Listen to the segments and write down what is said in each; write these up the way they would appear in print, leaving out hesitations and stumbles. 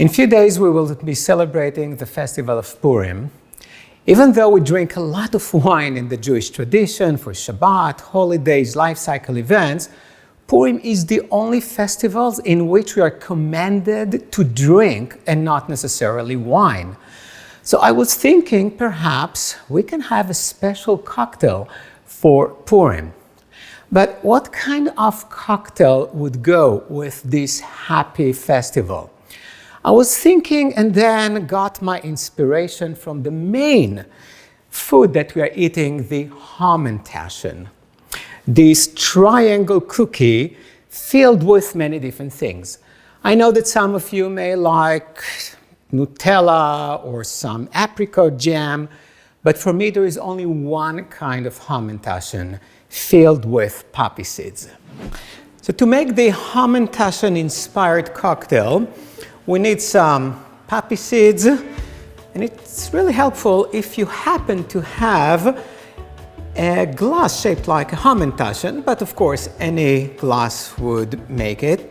In a few days, we will be celebrating the festival of Purim. Even though we drink a lot of wine in the Jewish tradition for Shabbat, holidays, life cycle events, Purim is the only festival in which we are commanded to drink and not necessarily wine. So I was thinking perhaps we can have a special cocktail for Purim. But what kind of cocktail would go with this happy festival? I was thinking and then got my inspiration from the main food that we are eating, the Hamantaschen. This triangle cookie filled with many different things. I know that some of you may like Nutella or some apricot jam, but for me there is only one kind of Hamantaschen filled with poppy seeds. So to make the Hamantaschen inspired cocktail, we need some poppy seeds, and it's really helpful if you happen to have a glass shaped like a Hamantaschen, but of course any glass would make it.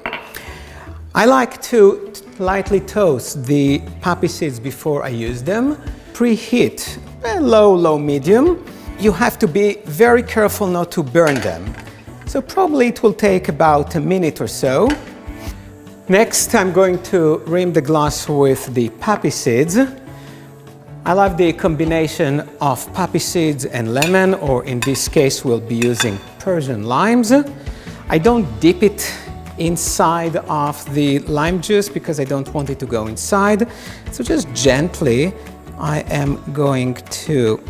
I like to lightly toast the poppy seeds before I use them. Preheat low, medium. You have to be very careful not to burn them. So probably it will take about a minute or so. Next, I'm going to rim the glass with the poppy seeds. I love the combination of poppy seeds and lemon, or in this case, we'll be using Persian limes. I don't dip it inside of the lime juice because I don't want it to go inside. So just gently, I am going to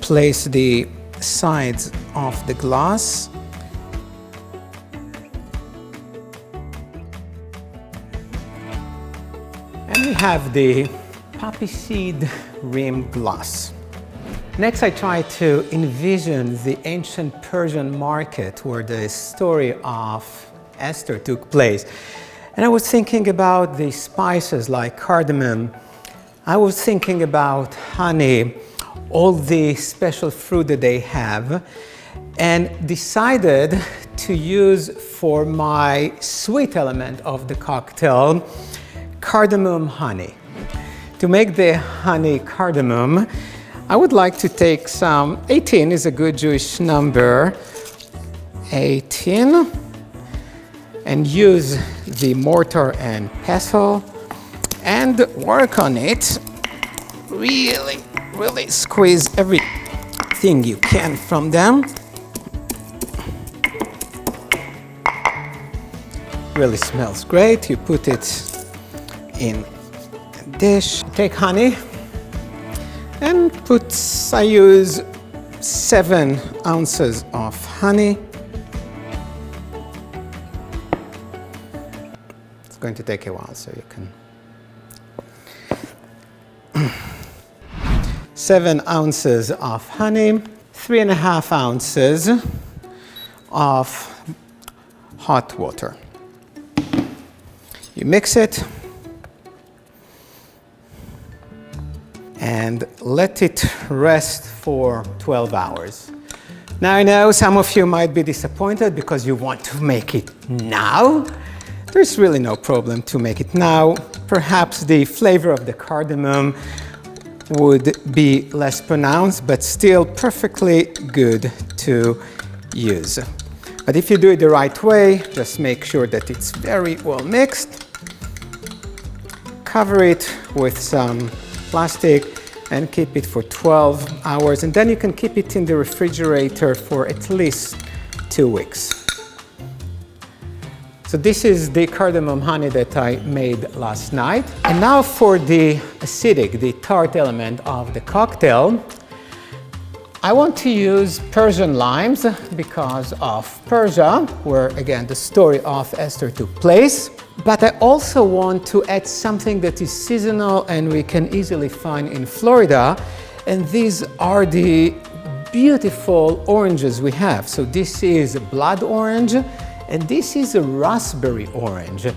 place the sides of the glass. And we have the poppy seed rimmed glass. Next, I try to envision the ancient Persian market where the story of Esther took place. And I was thinking about the spices like cardamom. I was thinking about honey, all the special fruit that they have, and decided to use for my sweet element of the cocktail cardamom honey. To make the honey cardamom, I would like to take some, 18 is a good Jewish number, 18, and use the mortar and pestle and work on it. Really squeeze everything you can from them. Really smells great. You put it in a dish. Take honey and I use 7 ounces of honey. It's going to take a while, so you can. 7 ounces of honey, 3.5 ounces of hot water. You mix it and let it rest for 12 hours. Now I know some of you might be disappointed because you want to make it now. There's really no problem to make it now. Perhaps the flavor of the cardamom would be less pronounced, but still perfectly good to use. But if you do it the right way, just make sure that it's very well mixed. Cover it with some plastic and keep it for 12 hours, and then you can keep it in the refrigerator for at least 2 weeks. So this is the cardamom honey that I made last night. And now for the acidic, the tart element of the cocktail, I want to use Persian limes because of Persia, where again the story of Esther took place. But I also want to add something that is seasonal and we can easily find in Florida. And these are the beautiful oranges we have. So this is a blood orange and this is a raspberry orange.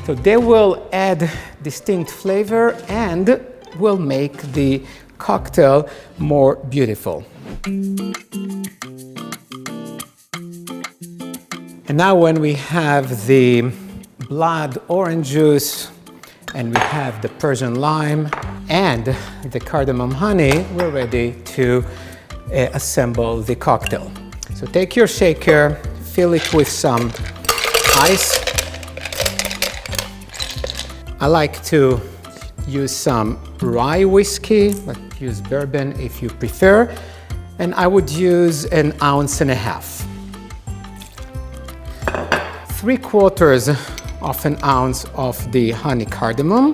So they will add distinct flavor and will make the cocktail more beautiful. And now when we have the blood orange juice and we have the Persian lime and the cardamom honey, we're ready to assemble the cocktail. So take your shaker, fill it with some ice. I like to use some rye whiskey, but use bourbon if you prefer. And I would use 1.5 ounces. 3/4 of an ounce of the honey cardamom,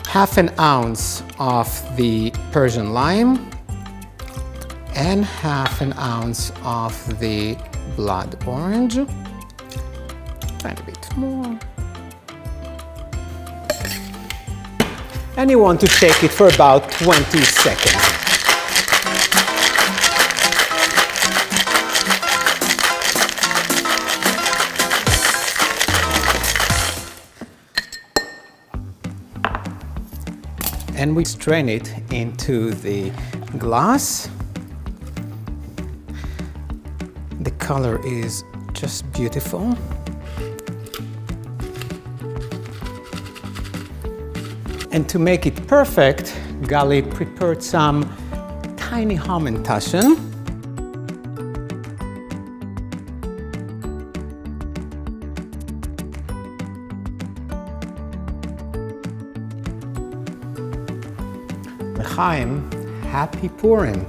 1/2 ounce of the Persian lime, and 1/2 ounce of the blood orange. And a bit more. And you want to shake it for about 20 seconds. And we strain it into the glass. The color is just beautiful. And to make it perfect, Gali prepared some tiny Hamantaschen. L'chaim, happy Purim!